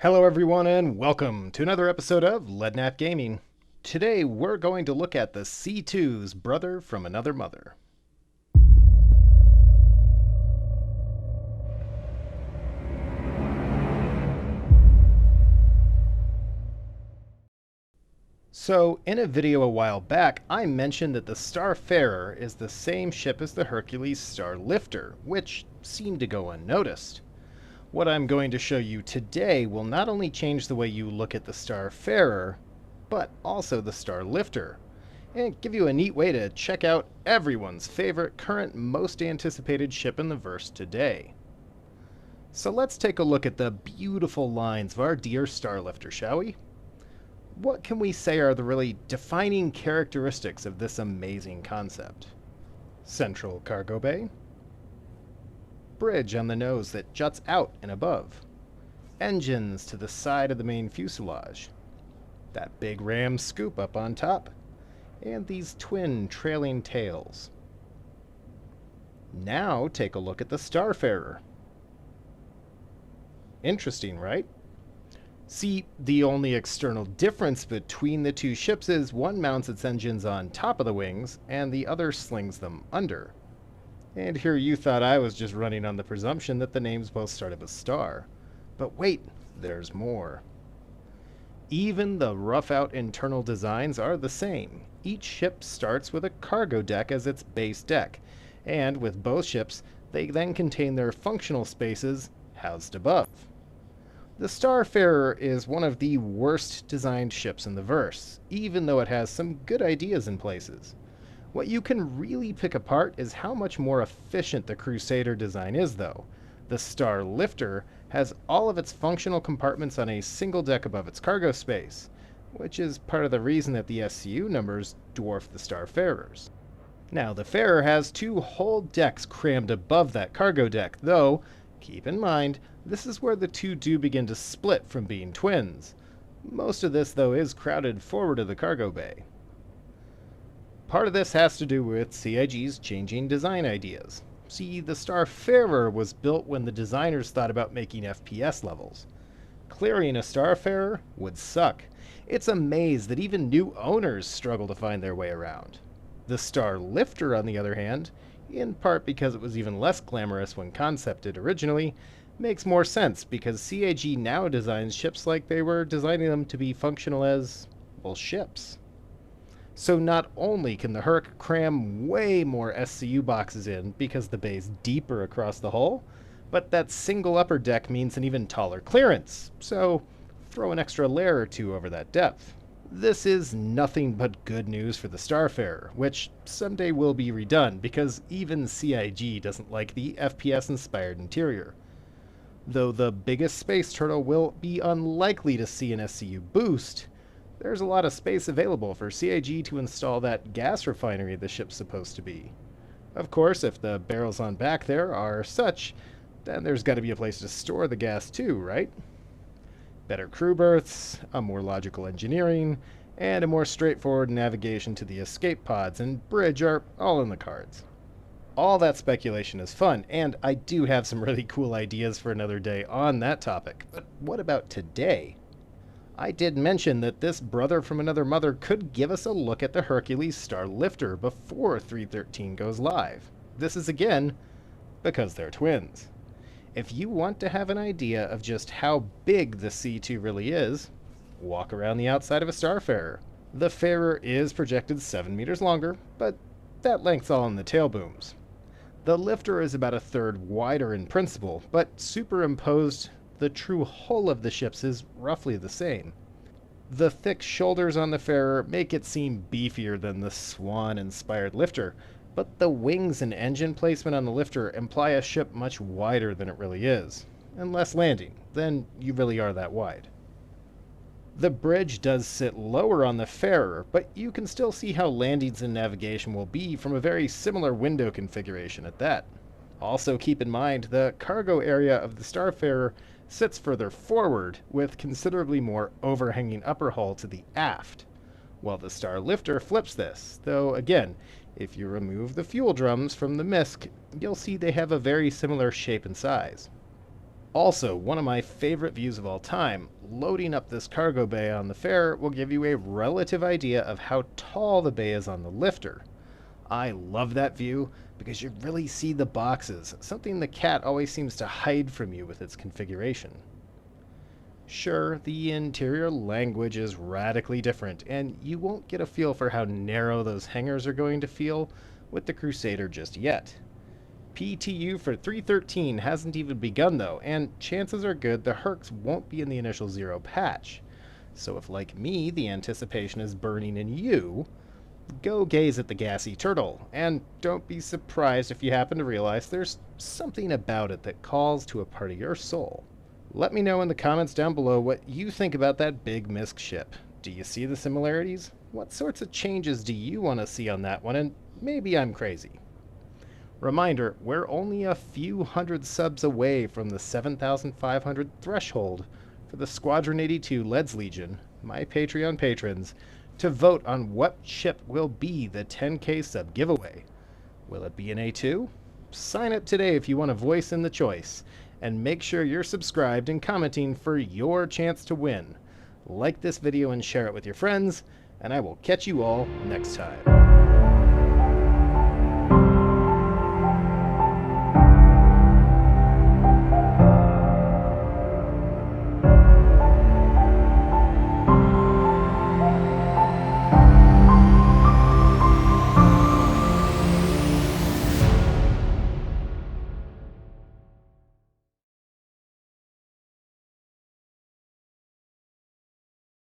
Hello everyone and welcome to another episode of Leadnap Gaming. Today we're going to look at the C2's brother from another mother. So, in a video a while back, I mentioned that the Starfarer is the same ship as the Hercules Starlifter, which seemed to go unnoticed. What I'm going to show you today will not only change the way you look at the Starfarer, but also the Starlifter, and give you a neat way to check out everyone's favorite current most anticipated ship in the verse today. So let's take a look at the beautiful lines of our dear Starlifter, shall we? What can we say are the really defining characteristics of this amazing concept? Central cargo bay, bridge on the nose that juts out and above, engines to the side of the main fuselage, that big ram scoop up on top, and these twin trailing tails. Now take a look at the Starfarer. Interesting, right? See, the only external difference between the two ships is one mounts its engines on top of the wings and the other slings them under. And here you thought I was just running on the presumption that the names both started with star. But wait, there's more. Even the rough-out internal designs are the same. Each ship starts with a cargo deck as its base deck, and with both ships, they then contain their functional spaces housed above. The Starfarer is one of the worst designed ships in the verse, even though it has some good ideas in places. What you can really pick apart is how much more efficient the Crusader design is, though. The Starlifter has all of its functional compartments on a single deck above its cargo space, which is part of the reason that the SCU numbers dwarf the Starfarers. Now, the Farer has two whole decks crammed above that cargo deck, though, keep in mind, this is where the two do begin to split from being twins. Most of this, though, is crowded forward of the cargo bay. Part of this has to do with CIG's changing design ideas. See, the Starfarer was built when the designers thought about making FPS levels. Clearing a Starfarer would suck. It's a maze that even new owners struggle to find their way around. The Starlifter, on the other hand, in part because it was even less glamorous when concepted originally, makes more sense because CIG now designs ships like they were designing them to be functional as, well, ships. So not only can the Herc cram way more SCU boxes in because the bay's deeper across the hull, but that single upper deck means an even taller clearance, so throw an extra layer or two over that depth. This is nothing but good news for the Starfarer, which someday will be redone because even CIG doesn't like the FPS-inspired interior. Though the biggest space turtle will be unlikely to see an SCU boost, there's a lot of space available for CIG to install that gas refinery the ship's supposed to be. Of course, if the barrels on back there are such, then there's got to be a place to store the gas too, right? Better crew berths, a more logical engineering, and a more straightforward navigation to the escape pods and bridge are all in the cards. All that speculation is fun, and I do have some really cool ideas for another day on that topic. But what about today? I did mention that this brother from another mother could give us a look at the Hercules Starlifter before 313 goes live. This is again because they're twins. If you want to have an idea of just how big the C2 really is, walk around the outside of a Starfarer. The Farer is projected 7 meters longer, but that length's all in the tail booms. The Lifter is about a third wider in principle, but superimposed, the true hull of the ships is roughly the same. The thick shoulders on the Farer make it seem beefier than the Swan-inspired Lifter, but the wings and engine placement on the Lifter imply a ship much wider than it really is, and less landing, then you really are that wide. The bridge does sit lower on the Farer, but you can still see how landings and navigation will be from a very similar window configuration at that. Also keep in mind the cargo area of the Starfarer sits further forward with considerably more overhanging upper hull to the aft, while the Starlifter flips this, though again, if you remove the fuel drums from the MISC, you'll see they have a very similar shape and size. Also, one of my favorite views of all time, loading up this cargo bay on the fair will give you a relative idea of how tall the bay is on the lifter. I love that view because you really see the boxes, something the cat always seems to hide from you with its configuration. Sure, the interior language is radically different, and you won't get a feel for how narrow those hangars are going to feel with the Crusader just yet. PTU for 313 hasn't even begun though, and chances are good the Hercs won't be in the initial 0 patch. So if, like me, the anticipation is burning in you, go gaze at the gassy turtle, and don't be surprised if you happen to realize there's something about it that calls to a part of your soul. Let me know in the comments down below what you think about that big misc ship. Do you see the similarities? What sorts of changes do you want to see on that one, and maybe I'm crazy. Reminder, we're only a few hundred subs away from the 7,500 threshold for the Squadron 82 Leads Legion, my Patreon patrons, to vote on what ship will be the 10k sub giveaway. Will it be an A2? Sign up today if you want a voice in the choice, and make sure you're subscribed and commenting for your chance to win. Like this video and share it with your friends, and I will catch you all next time.